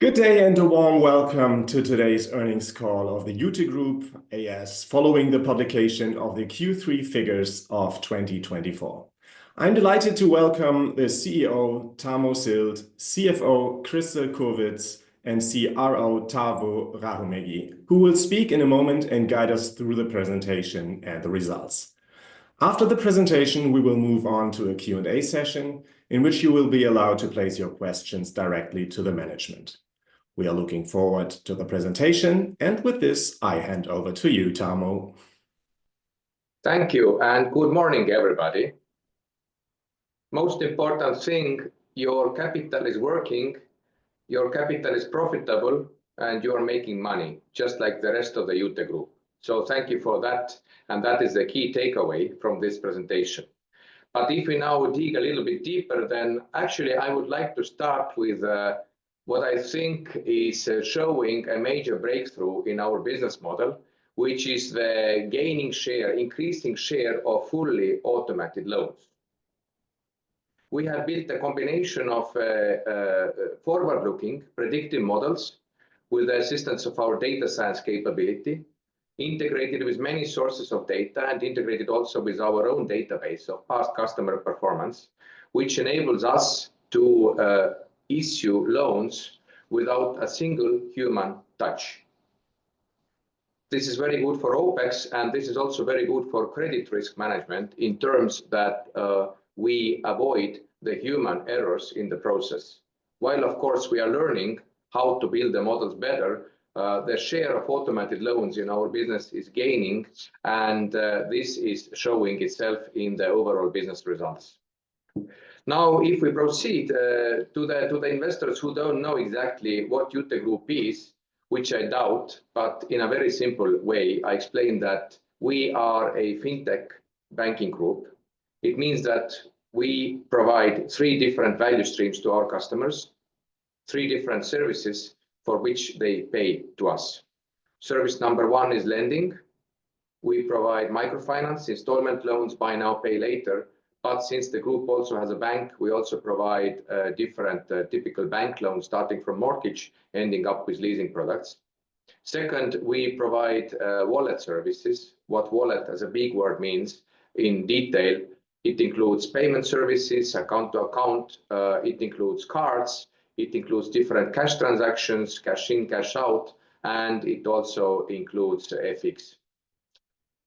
Good day and a warm welcome to today's earnings call of the Iute Group AS following the publication of the Q3 figures of 2024. I'm delighted to welcome the CEO Tarmo Sild, CFO Christel Kurwitz, and CRO Tavo Rahumegi, who will speak in a moment and guide us through the presentation and the results. After the presentation, we will move on to a Q&A session in which you will be allowed to place your questions directly to the management. We are looking forward to the presentation, and with this, I hand over to you, Tarmo. Thank you, and good morning, everybody. Most important thing, your capital is working, your capital is profitable, and you are making money, just like the rest of the Iute Group. So thank you for that, and that is the key takeaway from this presentation. But if we now dig a little bit deeper, then actually I would like to start with what I think is showing a major breakthrough in our business model, which is the gaining share, increasing share of fully automated loans. We have built a combination of forward-looking predictive models with the assistance of our data science capability, integrated with many sources of data and integrated also with our own database of past customer performance, which enables us to issue loans without a single human touch. This is very good for OPEX, and this is also very good for credit risk management in terms that we avoid the human errors in the process. While, of course, we are learning how to build the models better, the share of automated loans in our business is gaining, and this is showing itself in the overall business results. Now, if we proceed to the investors who don't know exactly what Iute Group is, which I doubt, but in a very simple way, I explain that we are a fintech banking group. It means that we provide three different value streams to our customers, three different services for which they pay to us. Service number one is lending. We provide microfinance, installment loans, buy now, pay later. But since the group also has a bank, we also provide different typical bank loans, starting from mortgage, ending up with leasing products. Second, we provide wallet services. What wallet as a big word means in detail, it includes payment services, account to account, it includes cards, it includes different cash transactions, cash in, cash out, and it also includes FX.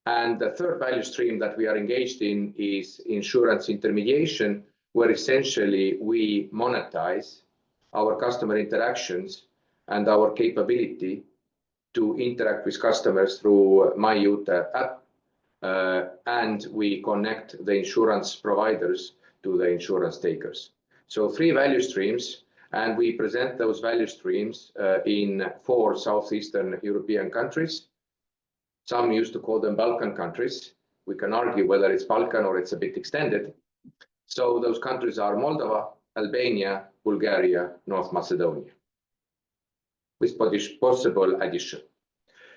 And the third value stream that we are engaged in is insurance intermediation, where essentially we monetize our customer interactions and our capability to interact with customers through My Iute app, and we connect the insurance providers to the insurance takers. So three value streams, and we present those value streams in 4 Southeastern European countries. Some used to call them Balkan countries. We can argue whether it's Balkan or it's a bit extended. So those countries are Moldova, Albania, Bulgaria, North Macedonia, with possible addition.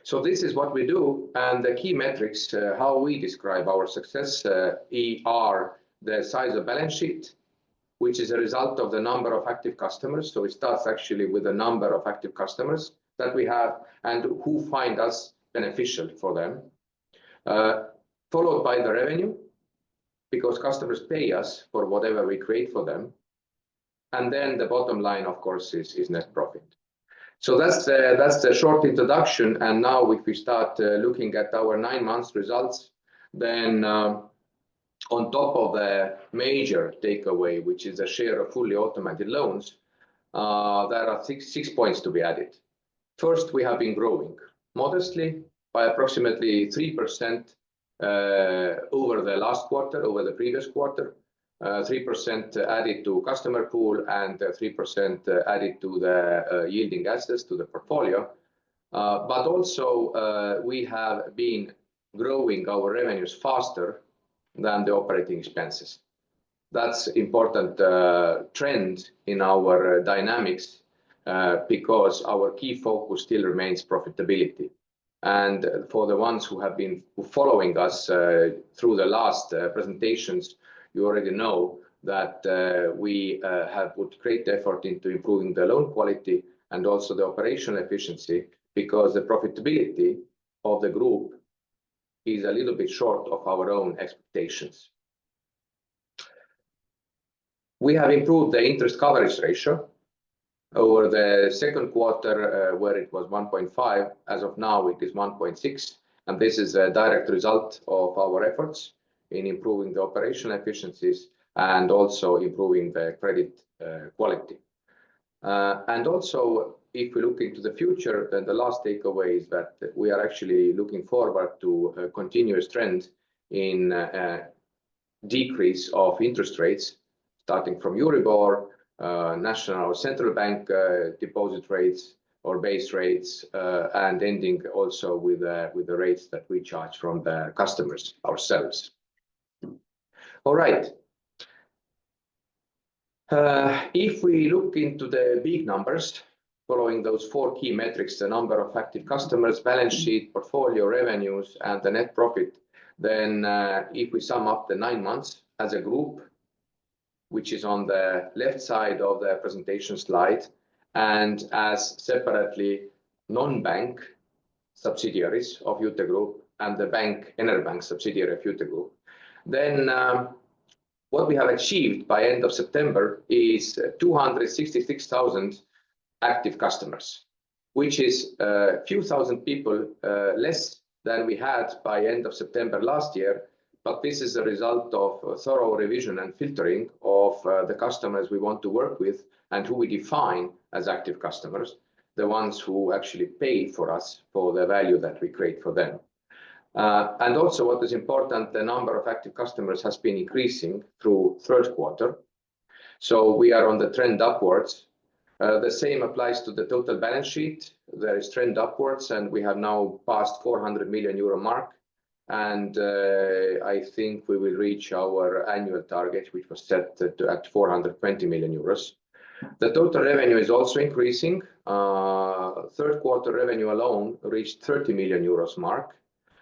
So this is what we do, and the key metrics, how we describe our success are the size of balance sheet, which is a result of the number of active customers. So it starts actually with the number of active customers that we have and who find us beneficial for them, followed by the revenue, because customers pay us for whatever we create for them. And then the bottom line, of course, is net profit. So that's the short introduction. And now if we start looking at our 9 months results, then on top of the major takeaway, which is the share of fully automated loans, there are six points to be added. First, we have been growing modestly by approximately 3% over the last quarter, over the previous quarter, 3% added to customer pool and 3% added to the yielding assets to the portfolio. But also we have been growing our revenues faster than the operating expenses. That's important trend in our dynamics because our key focus still remains profitability. And for the ones who have been following us through the last presentations, you already know that we have put great effort into improving the loan quality and also the operational efficiency, because the profitability of the group is a little bit short of our own expectations. We have improved the interest coverage ratio over the second quarter, where it was 1.5. As of now, it is 1.6, and this is a direct result of our efforts in improving the operational efficiencies and also improving the credit quality. And also, if we look into the future, then the last takeaway is that we are actually looking forward to a continuous trend in decrease of interest rates, starting from Euribor, national or central bank deposit rates or base rates, and ending also with the rates that we charge from the customers ourselves. All right. If we look into the big numbers, following those four key metrics, the number of active customers, balance sheet, portfolio revenues, and the net profit, then if we sum up the 9 months as a group, which is on the left side of the presentation slide, and as separately non-bank subsidiaries of Iute Group and the bank, Enerbank subsidiary of Iute Group, then what we have achieved by end of September is 266,000 active customers, which is a few thousand people less than we had by end of September last year. But this is a result of thorough revision and filtering of the customers we want to work with and who we define as active customers, the ones who actually pay for us for the value that we create for them. And also what is important, the number of active customers has been increasing through third quarter. So we are on the trend upwards. The same applies to the total balance sheet. There is trend upwards, and we have now passed 400 million euro mark. And I think we will reach our annual target, which was set at 420 million euros. The total revenue is also increasing. Third quarter revenue alone reached 30 million euros mark,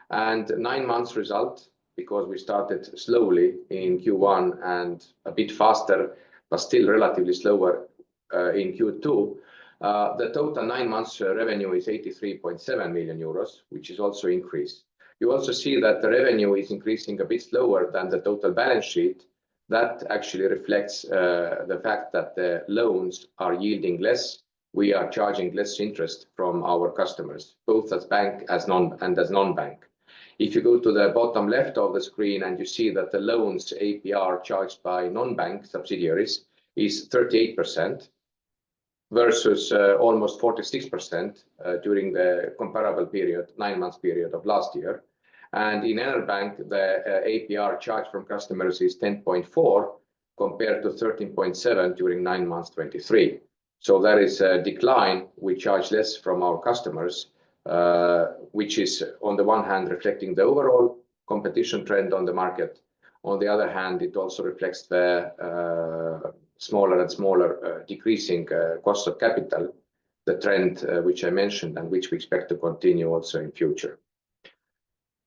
and 9 months result, because we started slowly in Q1 and a bit faster, but still relatively slower in Q2. The total 9 months revenue is 83.7 million euros, which is also increased. You also see that the revenue is increasing a bit slower than the total balance sheet. That actually reflects the fact that the loans are yielding less. We are charging less interest from our customers, both as bank as non-bank. If you go to the bottom left of the screen and you see that the loans APR charged by non-bank subsidiaries is 38% versus almost 46% during the comparable period, 9 months period of last year. And in Enerbank, the APR charged from customers is 10.4 compared to 13.7 during 9 months 23. So there is a decline. We charge less from our customers, which is on the one hand reflecting the overall competition trend on the market. On the other hand, it also reflects the smaller and smaller decreasing cost of capital, the trend which I mentioned and which we expect to continue also in future.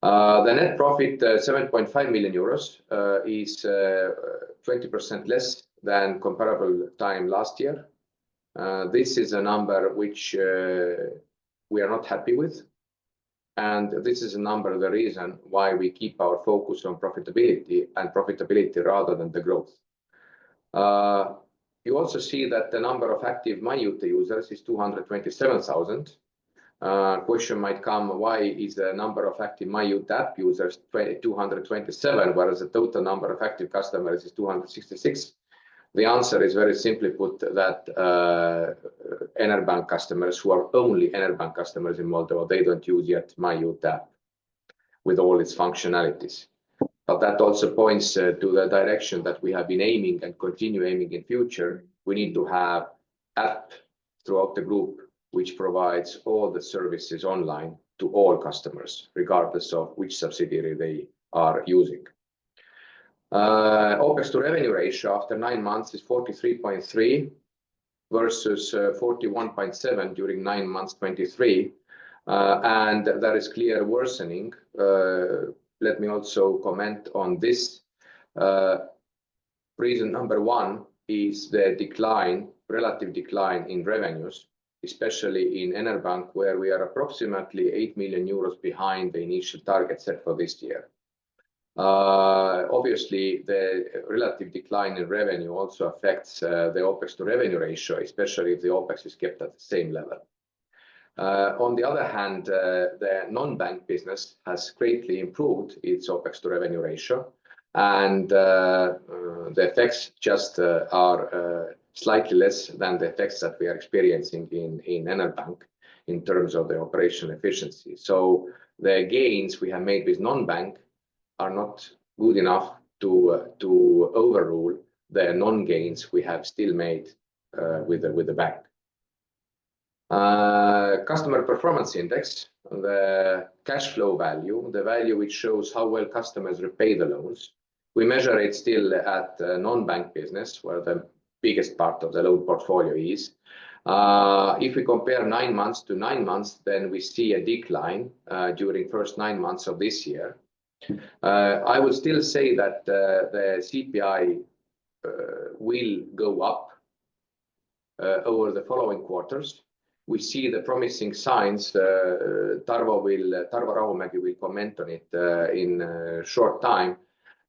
The net profit, 7.5 million euros, is 20% less than comparable time last year. This is a number which we are not happy with. And this is a number, the reason why we keep our focus on profitability rather than the growth. You also see that the number of active MyIute users is 227,000. Question might come, why is the number of active MyIute app users 227, whereas the total number of active customers is 266? The answer is very simply put that Enerbank customers who are only Enerbank customers in Moldova, they don't use yet MyIute app with all its functionalities. But that also points to the direction that we have been aiming and continue aiming in future. We need to have app throughout the group, which provides all the services online to all customers, regardless of which subsidiary they are using. OPEX to revenue ratio after 9 months is 43.3 versus 41.7 during 9 months 23. And there is clear worsening. Let me also comment on this. Reason number one is the decline, relative decline in revenues. especially in Enerbank, where we are approximately 8 million euros behind the initial target set for this year. Obviously, the relative decline in revenue also affects the OPEX to revenue ratio, especially if the OPEX is kept at the same level. On the other hand, the non-bank business has greatly improved its OPEX to revenue ratio, and the effects just are slightly less than the effects that we are experiencing in Enerbank in terms of the operational efficiency. So the gains we have made with non-bank are not good enough to overrule the non-gains we have still made with the bank. Customer performance index, the cash flow value, the value which shows how well customers repay the loans. We measure it still at non-bank business, where the biggest part of the loan portfolio is. If we compare 9 months to 9 months, then we see a decline during first 9 months of this year. I would still say that the CPI will go up over the following quarters. We see the promising signs. Tarvo Rahumägi will comment on it in a short time,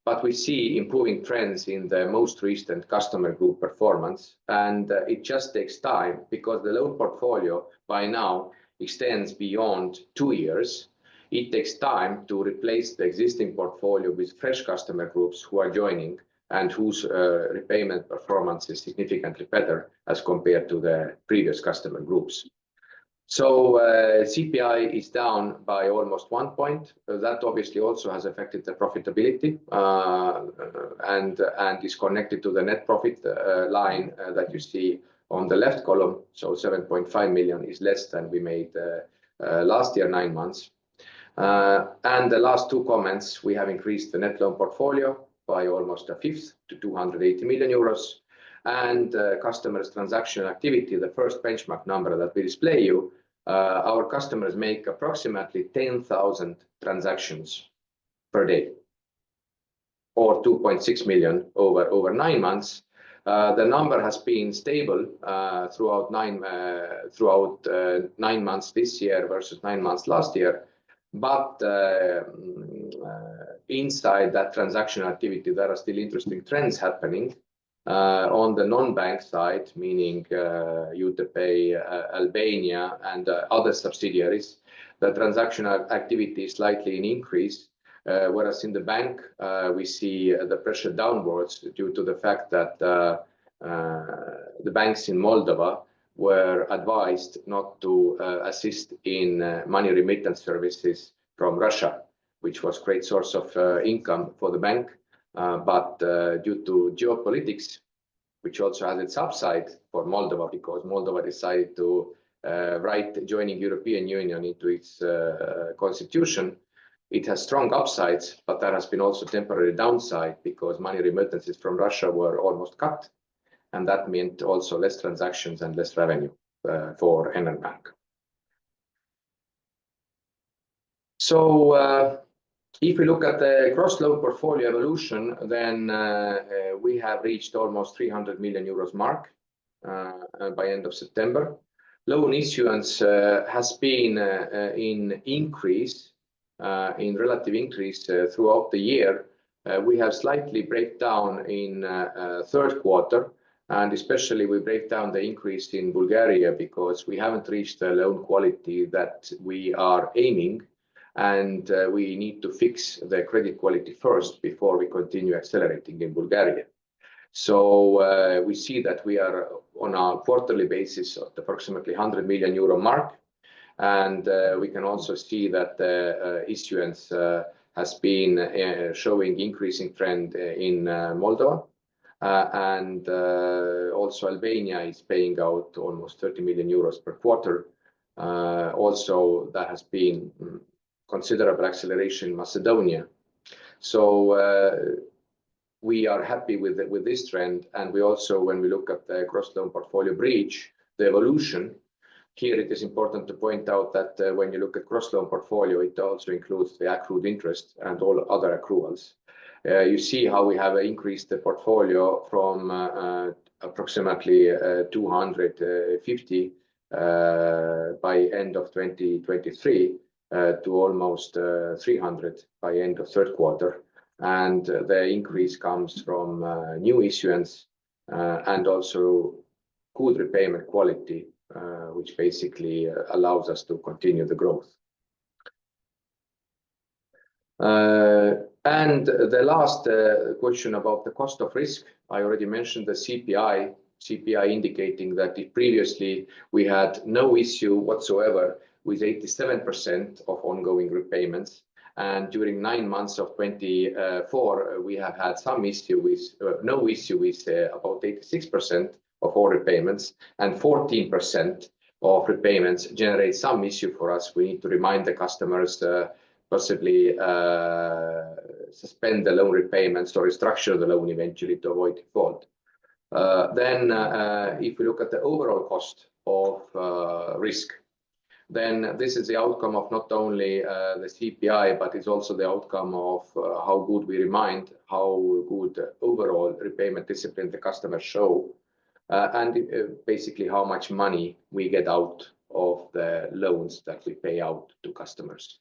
but we see improving trends in the most recent customer group performance, and it just takes time because the loan portfolio by now extends beyond 2 years. It takes time to replace the existing portfolio with fresh customer groups who are joining and whose repayment performance is significantly better as compared to the previous customer groups. So CPI is down by almost 1 point. That obviously also has affected the profitability and is connected to the net profit line that you see on the left column. So 7.5 million is less than we made last year 9 months. And the last 2 comments, we have increased the net loan portfolio by almost a fifth to 280 million euros. And customers' transaction activity, the first benchmark number that we display you, our customers make approximately 10,000 transactions per day, or 2.6 million over 9 months. The number has been stable throughout 9 months this year versus 9 months last year. But inside that transaction activity, there are still interesting trends happening. On the non-bank side, meaning Iute Pay, Albania, and other subsidiaries, the transaction activity is slightly in increase, whereas in the bank, we see the pressure downwards due to the fact that the banks in Moldova were advised not to assist in money remittance services from Russia, which was a great source of income for the bank. But due to geopolitics, which also has its upside for Moldova, because Moldova decided to write joining European Union into its constitution, it has strong upsides, but there has been also temporary downside because money remittances from Russia were almost cut. And that meant also less transactions and less revenue for Enerbank. So if we look at the gross loan portfolio evolution, then we have reached almost 300 million euros mark by end of September. Loan issuance has been in increase, in relative increase throughout the year. We have slightly breakdown in third quarter, and especially we break down the increase in Bulgaria because we haven't reached the loan quality that we are aiming. And we need to fix the credit quality first before we continue accelerating in Bulgaria. So we see that we are on a quarterly basis at approximately 100 million euro mark. And we can also see that the issuance has been showing increasing trend in Moldova. And also Albania is paying out almost 30 million euros per quarter. Also, there has been considerable acceleration in Macedonia. So we are happy with this trend. And we also, when we look at the gross loan portfolio breach, the evolution, here it is important to point out that when you look at gross loan portfolio, it also includes the accrued interest and all other accruals. You see how we have increased the portfolio from approximately 250 by end of 2023 to almost 300 by end of third quarter. And the increase comes from new issuance and also good repayment quality, which basically allows us to continue the growth. And the last question about the cost of risk, I already mentioned the CPI indicating that if previously we had no issue whatsoever with 87% of ongoing repayments, and during 9 months of 24 we have had some issue with no issue with about 86% of all repayments, and 14% of repayments generate some issue for us. We need to remind the customers possibly suspend the loan repayments or restructure the loan eventually to avoid default. Then if we look at the overall cost of risk, then this is the outcome of not only the CPI, but it's also the outcome of how good we remind, how good overall repayment discipline the customers show, and basically how much money we get out of the loans that we pay out to customers.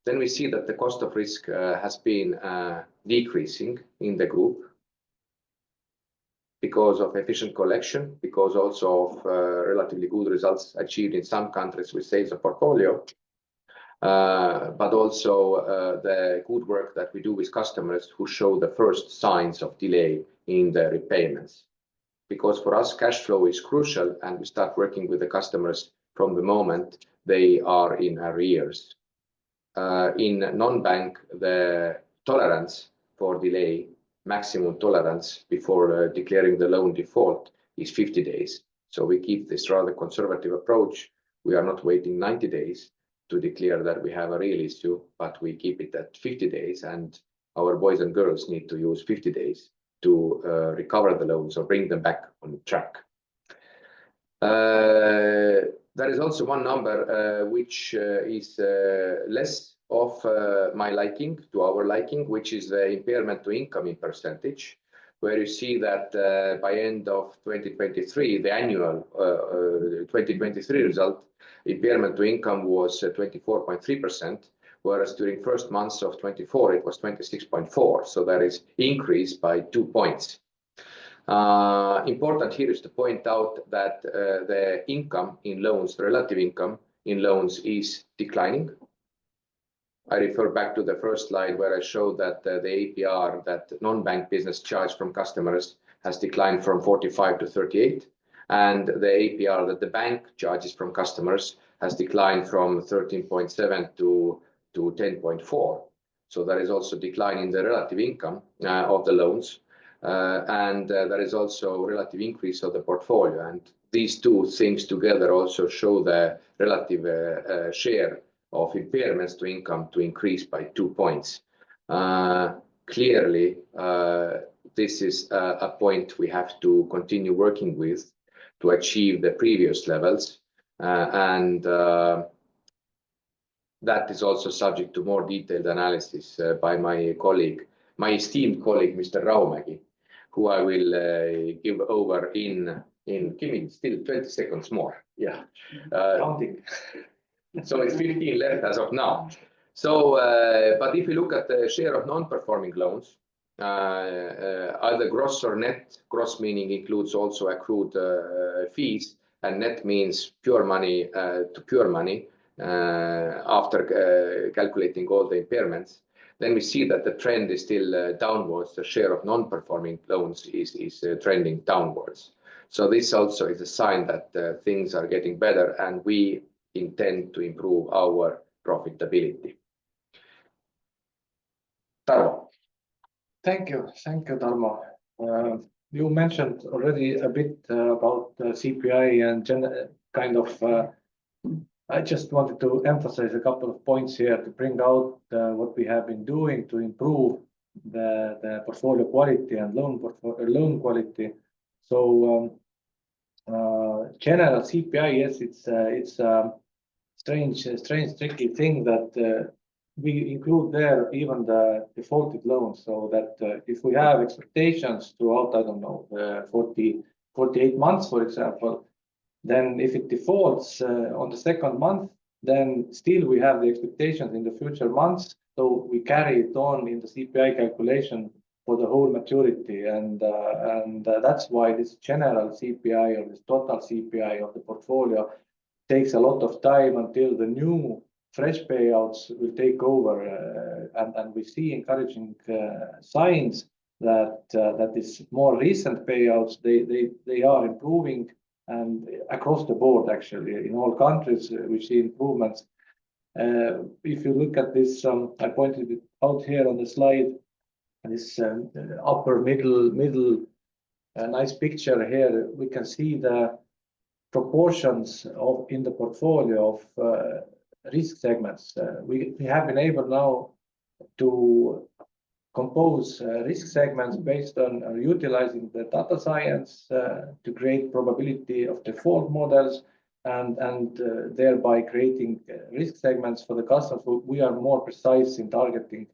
Then we see that the cost of risk has been decreasing in the group because of efficient collection, because also of relatively good results achieved in some countries with sales of portfolio, but also the good work that we do with customers who show the first signs of delay in the repayments. Because for us, cash flow is crucial, and we start working with the customers from the moment they are in arrears. In non-bank, the tolerance for delay, maximum tolerance before declaring the loan default, is 50 days. So we keep this rather conservative approach. We are not waiting 90 days to declare that we have a real issue, but we keep it at 50 days, and our boys and girls need to use 50 days to recover the loans or bring them back on track. There is also one number which is less of my liking, to our liking, which is the impairment to income in percentage, where you see that by end of 2023, the annual 2023 result, impairment to income was 24.3%, whereas during first months of 24, it was 26.4%. So that is increase by 2 points. Important here is to point out that the income in loans, the relative income in loans, is declining. I refer back to the first slide where I showed that the APR that non-bank business charge from customers has declined from 45 to 38, and the APR that the bank charges from customers has declined from 13.7 to 10.4. So there is also decline in the relative income of the loans, and there is also relative increase of the portfolio. And these two things together also show the relative share of impairments to income to increase by 2 points. Clearly, this is a point we have to continue working with to achieve the previous levels, and that is also subject to more detailed analysis by my colleague, my esteemed colleague, Mr. Raumägi, who I will give over in give me still 20 seconds more. Yeah. Counting. So it's 15 left as of now. So, but if you look at the share of non-performing loans, either gross or net, gross meaning includes also accrued fees, and net means pure money to pure money after calculating all the impairments, then we see that the trend is still downwards. The share of non-performing loans is trending downwards. So this also is a sign that things are getting better, and we intend to improve our profitability. Tarmo. Thank you, Tarmo. You mentioned already a bit about CPI and kind of. I just wanted to emphasize a couple of points here to bring out what we have been doing to improve the portfolio quality and loan quality. So general CPI, yes, it's a strange, tricky thing that we include there even the defaulted loans, so that if we have expectations throughout, I don't know, 48 months, for example, Then if it defaults on the second month, then still we have the expectations in the future months. So we carry it on in the CPI calculation for the whole maturity. And that's why this general CPI or this total CPI of the portfolio takes a lot of time until the new fresh payouts will take over. And we see encouraging signs that this more recent payouts, they are improving, and across the board, actually, in all countries, we see improvements. If you look at this, I pointed it out here on the slide, this upper middle nice picture here, we can see the proportions in the portfolio of risk segments. We have been able now to compose risk segments based on utilizing the data science to create probability of default models and thereby creating risk segments for the customers. We are more precise in targeting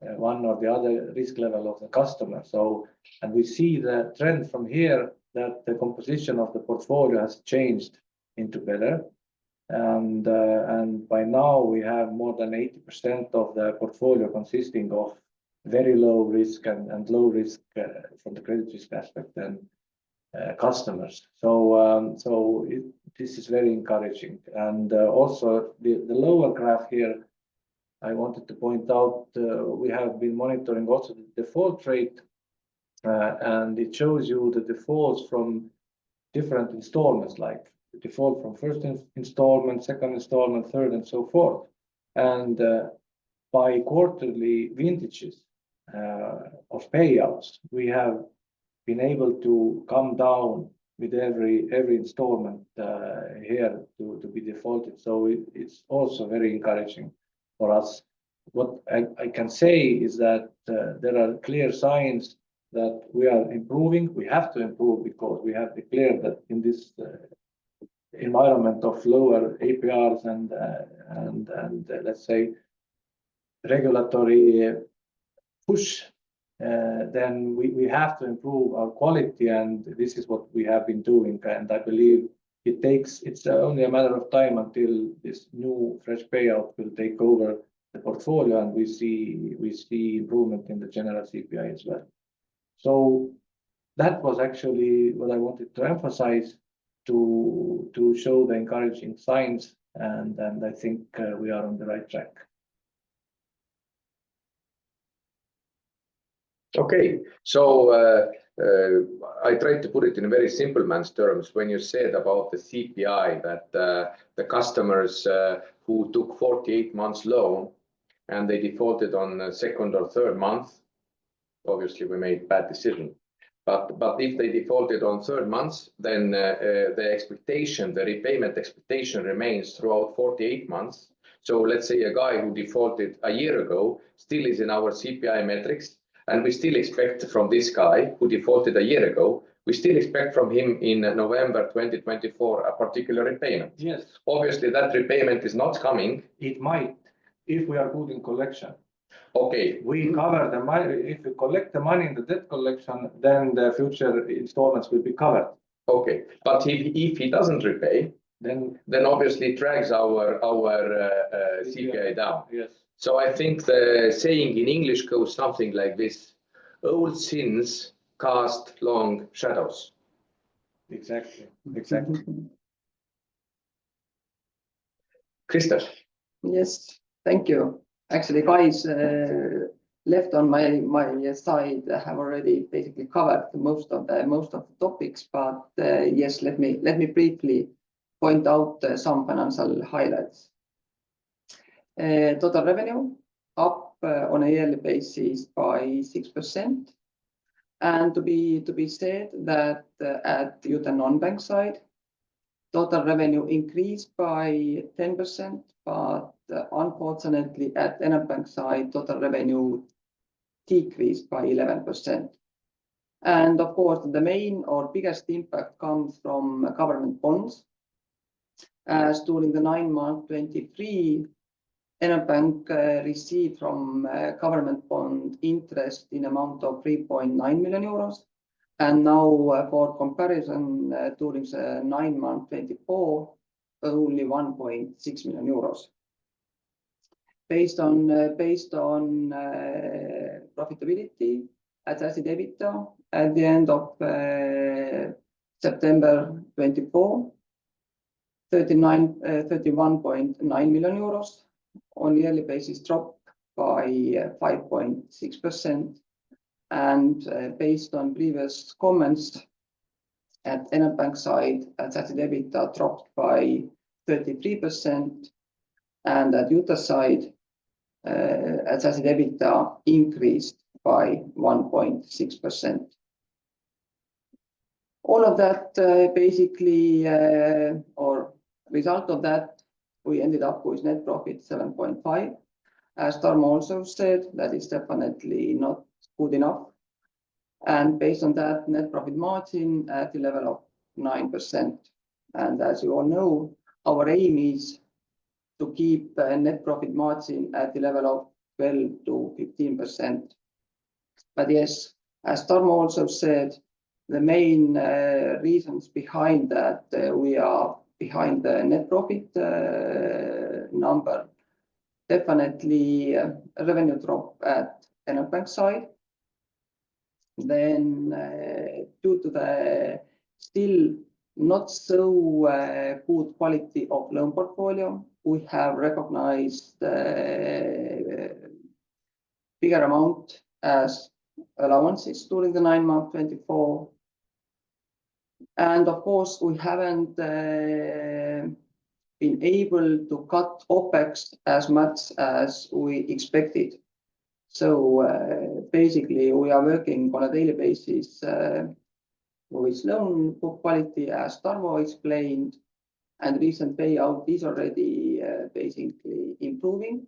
one or the other risk level of the customer. So, and we see the trend from here that the composition of the portfolio has changed into better. And by now we have more than 80% of the portfolio consisting of very low risk and low risk from the credit risk aspect and customers. So this is very encouraging. And also the lower graph here, I wanted to point out, we have been monitoring also the default rate, and it shows you the defaults from different installments, like the default from first installment, second installment, third, and so forth. And by quarterly vintages of payouts, we have been able to come down with every installment here to be defaulted. So it's also very encouraging for us. What I can say is that there are clear signs that we are improving. We have to improve because we have declared that in this environment of lower APRs and let's say regulatory push, then we have to improve our quality, and this is what we have been doing. And I believe it's only a matter of time until this new fresh payout will take over the portfolio, and we see improvement in the general CPI as well. So that was actually what I wanted to emphasize to show the encouraging signs, and I think we are on the right track. Okay, so I tried to put it in very simple man's terms. When you said about the CPI, that the customers who took 48 months loan and they defaulted on the second or third month, obviously we made bad decision. But if they defaulted on third months, then the expectation, the repayment expectation remains throughout 48 months. So let's say a guy who defaulted a year ago still is in our CPI metrics. And we still expect from this guy who defaulted a year ago, we still expect from him in November 2024 a particular repayment. Yes. Obviously, that repayment is not coming. It might, if we are good in collection. Okay. We cover the money. If we collect the money in the debt collection, then the future installments will be covered. Okay, but if he doesn't repay, then obviously it drags our CPI down. Yes. So I think the saying in English goes something like this: old sins cast long shadows. Exactly. Krista. Yes, thank you. Actually, guys left on my side have already basically covered most of the topics, but yes, let me briefly point out some financial highlights. Total revenue up on a yearly basis by 6%, and to be said that at the Iute non-bank side, total revenue increased by 10%, but unfortunately at Enterbank side, total revenue decreased by 11%. And of course, the main or biggest impact comes from government bonds, as during the 9 months 23, Enterbank received from government bond interest in amount of 3.9 million euros, And now for comparison, during the 9 months 24, only 1.6 million euros. Based on profitability, adjusted EBITDA at the end of September 24, 31.9 million euros, on yearly basis dropped by 5.6%. And based on previous comments, at Enefbank side, adjusted EBITDA dropped by 33%, and at Iute side, adjusted EBITDA increased by 1.6%. All of that basically, or result of that, we ended up with net profit 7.5. As Tarmo also said, that is definitely not good enough. And based on that, net profit margin at the level of 9%. And as you all know, our aim is to keep net profit margin at the level of 12 to 15%. But yes, as Tarmo also said, the main reasons behind that we are behind the net profit number, definitely revenue drop at Enefbank side. Then due to the still not so good quality of loan portfolio, we have recognized bigger amount as allowances during the 9 months 24. And of course, we haven't been able to cut OPEX as much as we expected. So basically, we are working on a daily basis with loan book quality, as Tarmo explained, and recent payout is already basically improving.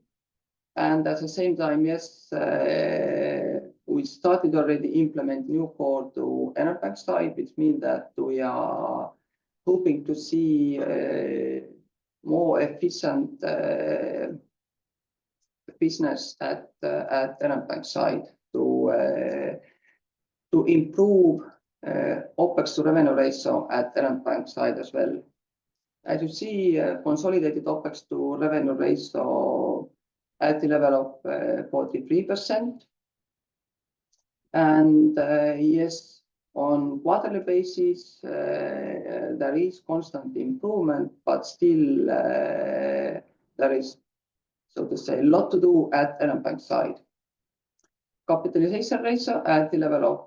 And at the same time, yes, we started already implement new core to Enefbank side, which means that we are hoping to see more efficient business at Enefbank side to improve OPEX to revenue ratio at Enefbank side as well. As you see, consolidated OPEX to revenue ratio at the level of 43%. And yes, on quarterly basis, there is constant improvement, but still there is, so to say, a lot to do at Enefbank side. Capitalization ratio at the level of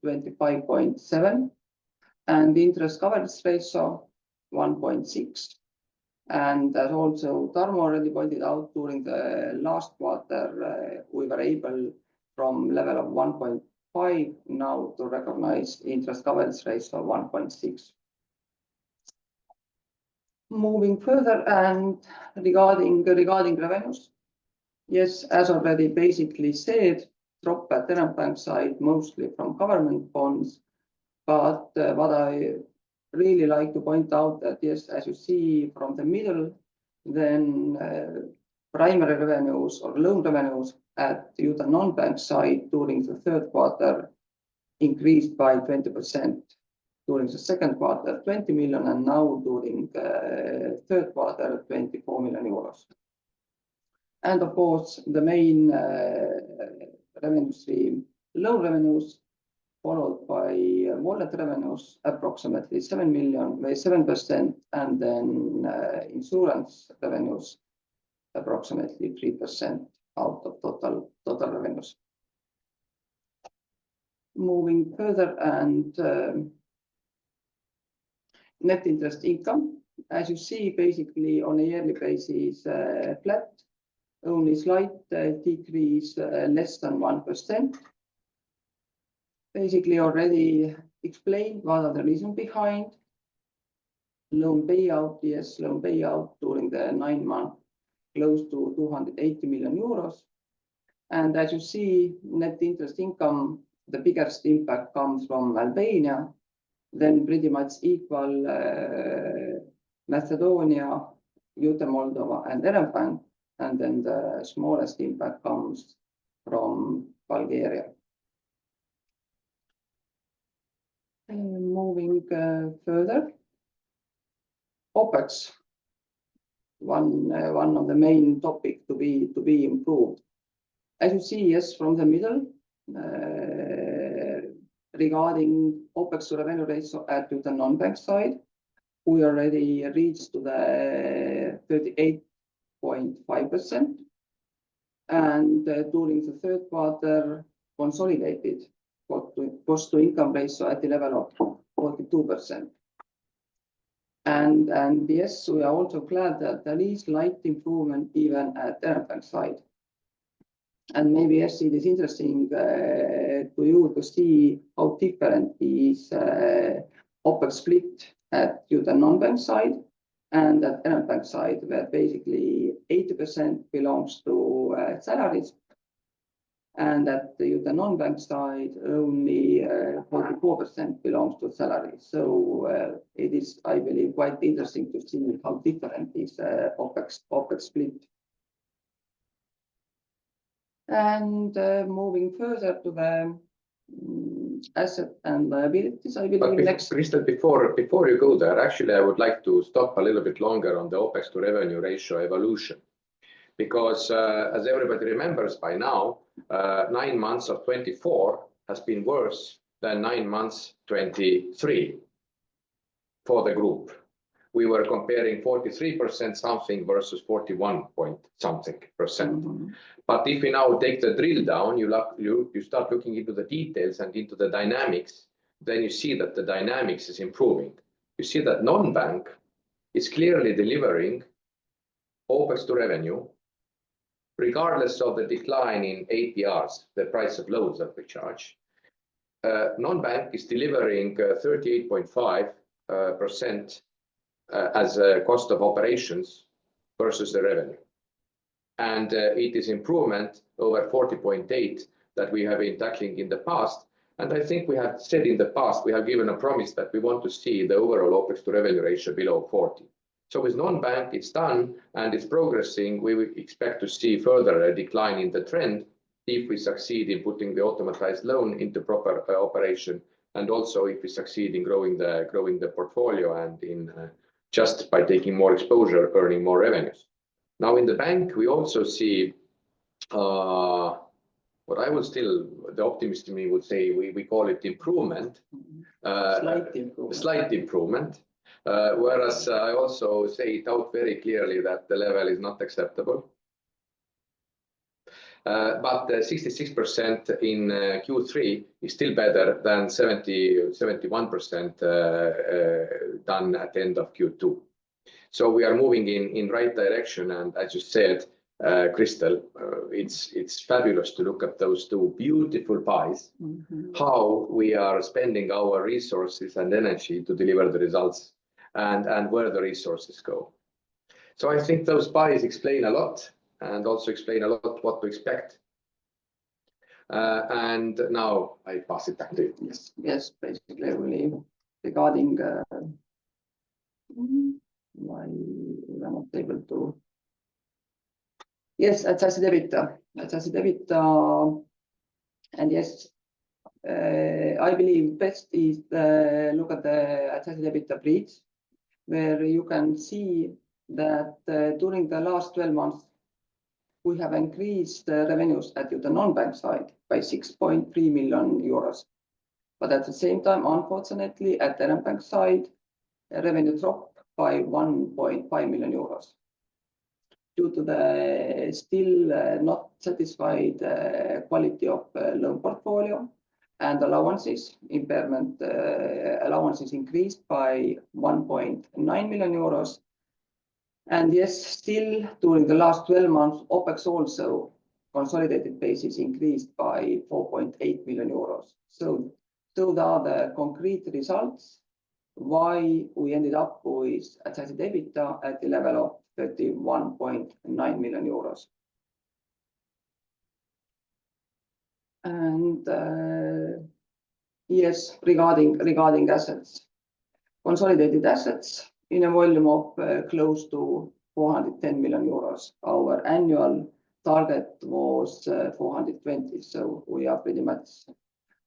25.7, and interest coverage ratio 1.6. And as also Tarmo already pointed out, during the last quarter, we were able from level of 1.5 now to recognize interest coverage ratio of 1.6. Moving further and regarding revenues, yes, as already basically said, drop at Enefbank side mostly from government bonds. But what I really like to point out that yes, as you see from the middle, then primary revenues or loan revenues at the Iute non-bank side during the third quarter increased by 20%. During the second quarter, 20 million, and now during the third quarter, 24 million euros. And of course, the main revenue stream, loan revenues, followed by wallet revenues, approximately 7 million, by 7%, and then insurance revenues, approximately 3% out of total revenues. Moving further, and net interest income, as you see, basically on a yearly basis, flat, only slight decrease, less than 1%. Basically already explained what are the reasons behind. Loan payout, yes, loan payout during the 9 months, close to 280 million euros. And as you see, net interest income, the biggest impact comes from Albania, then pretty much equal Macedonia, Iute, Moldova, and Enefbank, and then the smallest impact comes from Bulgaria. moving further. OpEx, one of the main topic to be improved. As you see, yes, from the middle, regarding OpEx to revenue ratio at the non-bank side, we already reached to the 38.5%, and during the third quarter, consolidated cost to income ratio at the level of 42%. And yes, we are also glad that there is slight improvement even at the bank side. And maybe yes, it is interesting to you to see how different is OpEx split at the non-bank side and at the bank side, where basically 80% belongs to salaries, and at the non-bank side, only 44% belongs to salaries. So it is, I believe, quite interesting to see how different is OpEx split. And moving further to the asset and liabilities, I believe next. Krista, before you go there, actually, I would like to stop a little bit longer on the OpEx to revenue ratio evolution. Because as everybody remembers by now, 9 months of 24 has been worse than 9 months 23 for the group. We were comparing 43% something versus 41 point something percent. Mm-hmm. But if we now take the drill down, you start looking into the details and into the dynamics, then you see that the dynamics is improving. You see that non-bank is clearly delivering OpEx to revenue, regardless of the decline in APRs, the price of loans that we charge. Non-bank is delivering 38.5% as a cost of operations versus the revenue. And it is improvement over 40.8 that we have been tackling in the past. And I think we have said in the past, we have given a promise that we want to see the overall OpEx to revenue ratio below 40. So with non-bank, it's done and it's progressing. We will expect to see further a decline in the trend if we succeed in putting the automatized loan into proper operation, and also if we succeed in growing the portfolio and in just by taking more exposure, earning more revenues. Now in the bank, we also see what I would still, the optimist in me would say, we call it improvement. Slight improvement. Slight improvement. Whereas I also say it out very clearly that the level is not acceptable. But 66% in Q3 is still better than 71% done at the end of Q2. So we are moving in right direction. And as you said, Crystal, it's fabulous to look at those two beautiful pies, Mm-hmm. how we are spending our resources and energy to deliver the results, and where the resources go. So I think those pies explain a lot and also explain a lot what to expect. And now I pass it back to you. Yes, basically really regarding why we are not able to. Yes, adjusted EBITDA, and yes, I believe best is look at the adjusted EBITDA bridge, where you can see that during the last 12 months, we have increased the revenues at the non-bank side by 6.3 million euros. But at the same time, unfortunately, at the bank side, revenue dropped by 1.5 million euros due to the still not satisfied quality of loan portfolio, and allowances, impairment allowances increased by 1.9 million euros. And yes, still during the last 12 months, OpEx also consolidated basis increased by 4.8 million euros. So those are the concrete results why we ended up with adjusted EBITDA at the level of 31.9 million euros. And yes, regarding assets, consolidated assets in a volume of close to 410 million euros. Our annual target was 420, so we are pretty much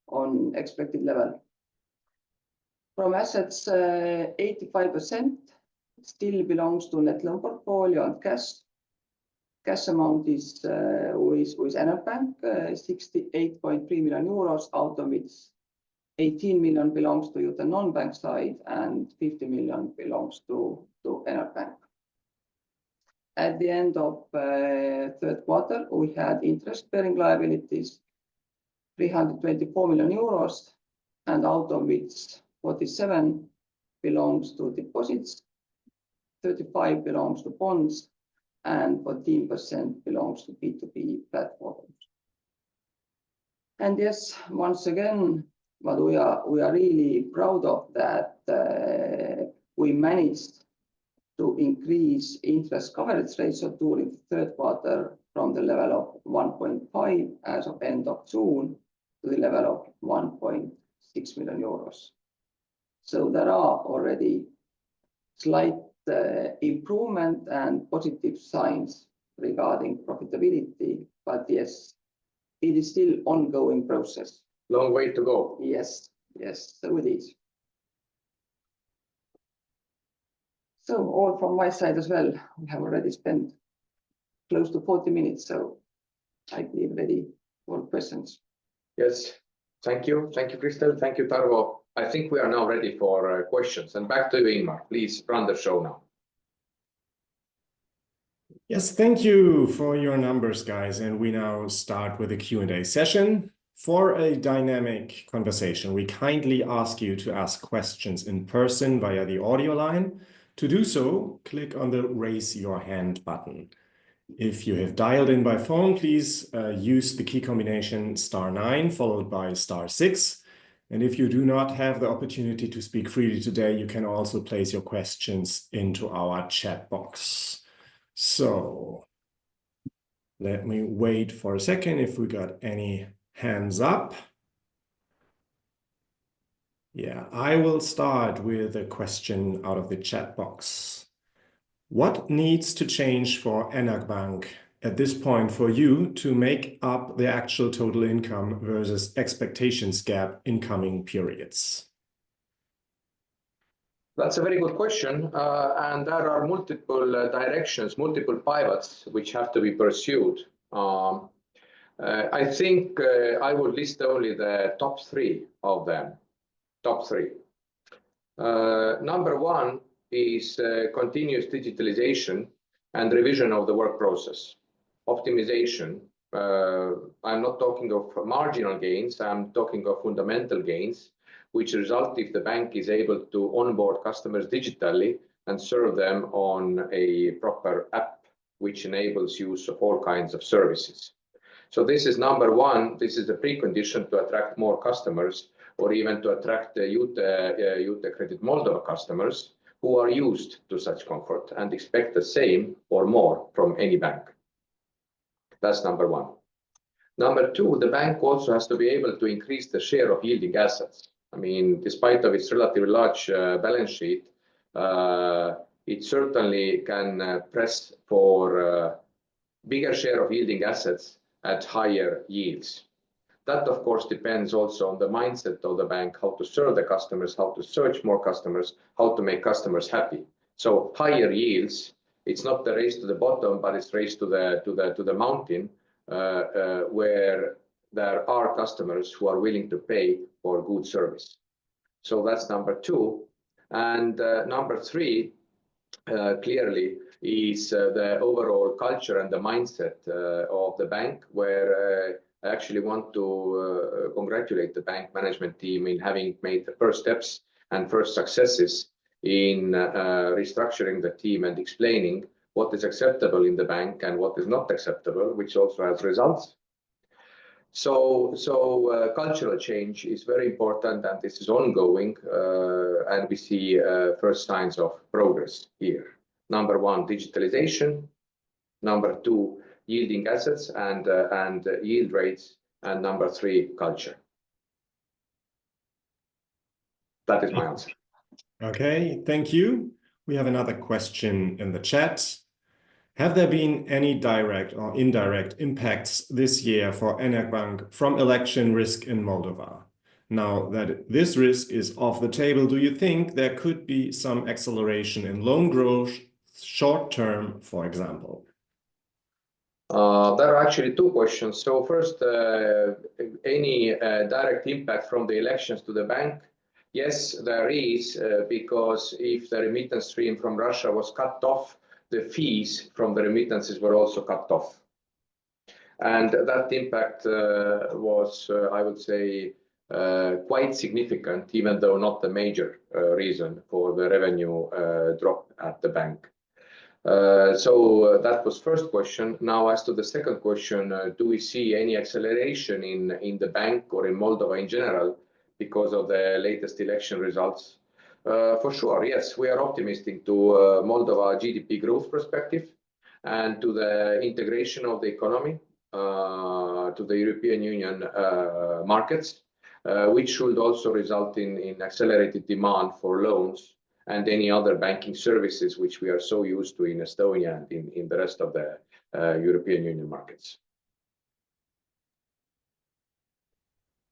on expected level. From assets, 85% still belongs to net loan portfolio and cash. Cash amount is with Enel Bank, 68.3 million euros, out of which 18 million belongs to Iute non-bank side and 50 million belongs to Enel Bank. At the end of third quarter, we had interest-bearing liabilities, 324 million euros, and out of which 47 belongs to deposits, 35 belongs to bonds, and 14% belongs to B2B platforms. And yes, once again, what we are really proud of that we managed to increase interest coverage ratio during the third quarter from the level of 1.5 as of end of June to the level of 1.6 million euros. So there are already slight improvement and positive signs regarding profitability, but yes, it is still ongoing process. Long way to go. Yes, so it is. So all from my side as well. We have already spent close to 40 minutes, so I believe ready for questions. Yes, thank you. Thank you, Kristel. Thank you, Tarvo. I think we are now ready for questions. And back to you, Ingmar. Please run the show now. Yes, thank you for your numbers, guys. And we now start with a Q&A session. For a dynamic conversation, we kindly ask you to ask questions in person via the audio line. To do so, click on the Raise Your Hand button. If you have dialed in by phone, please use the key combination *9 followed by *6. And if you do not have the opportunity to speak freely today, you can also place your questions into our chat box. So let me wait for a second if we got any hands up. Yeah, I will start with a question out of the chat box. What needs to change for Enel Bank at this point for you to make up the actual total income versus expectations gap in coming periods? That's a very good question. And there are multiple directions, multiple pivots which have to be pursued. I think I would list only the top three of them. Top three. Number one is continuous digitalization and revision of the work process. Optimization. I'm not talking of marginal gains, I'm talking of fundamental gains, which result if the bank is able to onboard customers digitally and serve them on a proper app, which enables use of all kinds of services. So this is number one. This is a precondition to attract more customers, or even to attract the Iute Credit Moldova customers who are used to such comfort and expect the same or more from any bank. That's number one. Number two, the bank also has to be able to increase the share of yielding assets. I mean, despite of its relatively large balance sheet, it certainly can press for bigger share of yielding assets at higher yields. That, of course, depends also on the mindset of the bank, how to serve the customers, how to search more customers, how to make customers happy. So higher yields, it's not the race to the bottom, but it's race to the mountain, where there are customers who are willing to pay for good service. So that's number two. And number three, clearly, is the overall culture and the mindset of the bank, where I actually want to congratulate the bank management team in having made the first steps and first successes in restructuring the team and explaining what is acceptable in the bank and what is not acceptable, which also has results. So cultural change is very important, and this is ongoing, and we see first signs of progress here. Number one, digitalization. Number two, yielding assets and yield rates. And number three, culture. That is my answer. Okay, thank you. We have another question in the chat. Have there been any direct or indirect impacts this year for Enel Bank from election risk in Moldova? Now that this risk is off the table, do you think there could be some acceleration in loan growth short term, for example? There are actually two questions. So first, any direct impact from the elections to the bank? Yes, there is, because if the remittance stream from Russia was cut off, the fees from the remittances were also cut off. And that impact was, I would say, quite significant, even though not the major reason for the revenue drop at the bank. So that was first question. Now, as to the second question, do we see any acceleration in the bank or in Moldova in general because of the latest election results? For sure, yes, we are optimistic to Moldova GDP growth perspective and to the integration of the economy to the European Union markets, which should also result in accelerated demand for loans and any other banking services which we are so used to in Estonia and in the rest of the European Union markets.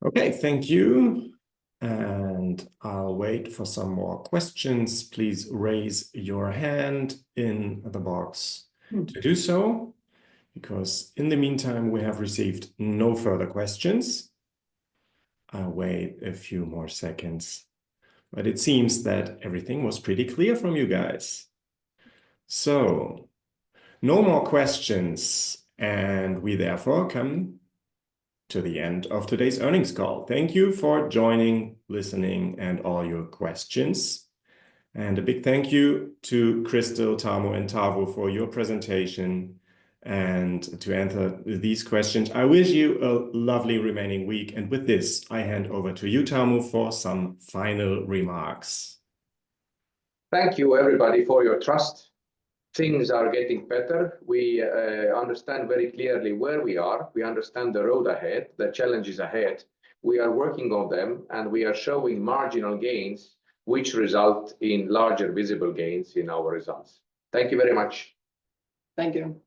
Okay, thank you. And I'll wait for some more questions. Please raise your hand in the box to do so, because in the meantime, we have received no further questions. I'll wait a few more seconds, but it seems that everything was pretty clear from you guys. So no more questions, and we therefore come to the end of today's earnings call. Thank you for joining, listening, and all your questions. And a big thank you to Crystal, Tarmo, and Tavo for your presentation and to answer these questions. I wish you a lovely remaining week. And with this, I hand over to you, Tarmo, for some final remarks. Thank you, everybody, for your trust. Things are getting better. We understand very clearly where we are. We understand the road ahead, the challenges ahead. We are working on them, and we are showing marginal gains, which result in larger visible gains in our results. Thank you very much. Thank you.